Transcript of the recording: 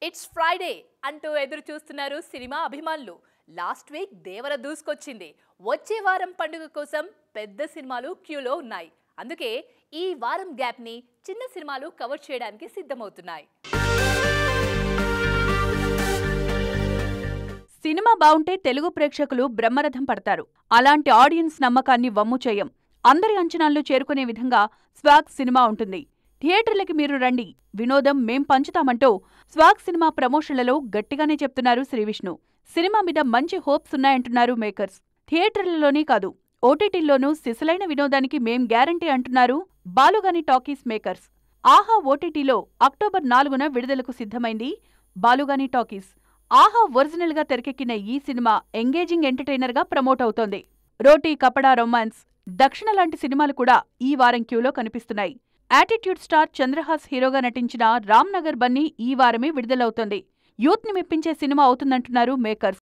It's Friday అంటూ ఎదురు చూస్తున్నారు సినిమా అభిమానులు. లాస్ట్ వీక్ దేవర దూసుకొచ్చింది. వచ్చే వారం పండుగ కోసం పెద్ద సినిమాలు క్యూలో ఉన్నాయి. అందుకే ఈ వారం గ్యాప్ ని చిన్న సినిమాలు కవర్ చేయడానికి సిద్ధమవుతున్నాయి. సినిమా బావుంటే తెలుగు ప్రేక్షకులు బ్రహ్మరథం పడతారు. అలాంటి ఆడియన్స్ నమ్మకాన్ని వమ్ము చేయం. అందరి అంచనాలను చేరుకునే విధంగా స్వాగ్ సినిమా ఉంటుంది. థియేటర్లకి మీరు రండి, వినోదం మేం పంచుతామంటూ స్వాగ్ సినిమా ప్రమోషన్లలో గట్టిగానే చెప్తున్నారు శ్రీవిష్ణు. సినిమా మీద మంచి హోప్స్ ఉన్నాయంటున్నారు మేకర్స్. థియేటర్లలోనే కాదు, ఓటీటీల్లోనూ సిసలైన వినోదానికి మేం గ్యారంటీ అంటున్నారు బాలుగాని టాకీస్ మేకర్స్. ఆహా ఓటీటీలో అక్టోబర్ 4న విడుదలకు సిద్ధమైంది బాలుగాని టాకీస్. ఆహా ఒరిజినల్ గా తెరకెక్కిన ఈ సినిమా ఎంగేజింగ్ ఎంటర్టైనర్ గా ప్రమోట్ అవుతోంది. రోటీ కపడా రొమాన్స్, దక్షిణ లాంటి సినిమాలు కూడా ఈ వారం క్యూలో కనిపిస్తున్నాయి. యాటిట్యూడ్ స్టార్ చంద్రహాస్ హీరోగా నటించిన రామ్ నగర్ బన్నీ ఈ వారమే విడుదలవుతోంది. యూత్ ని మెప్పించే సినిమా అవుతుందంటున్నారు మేకర్స్.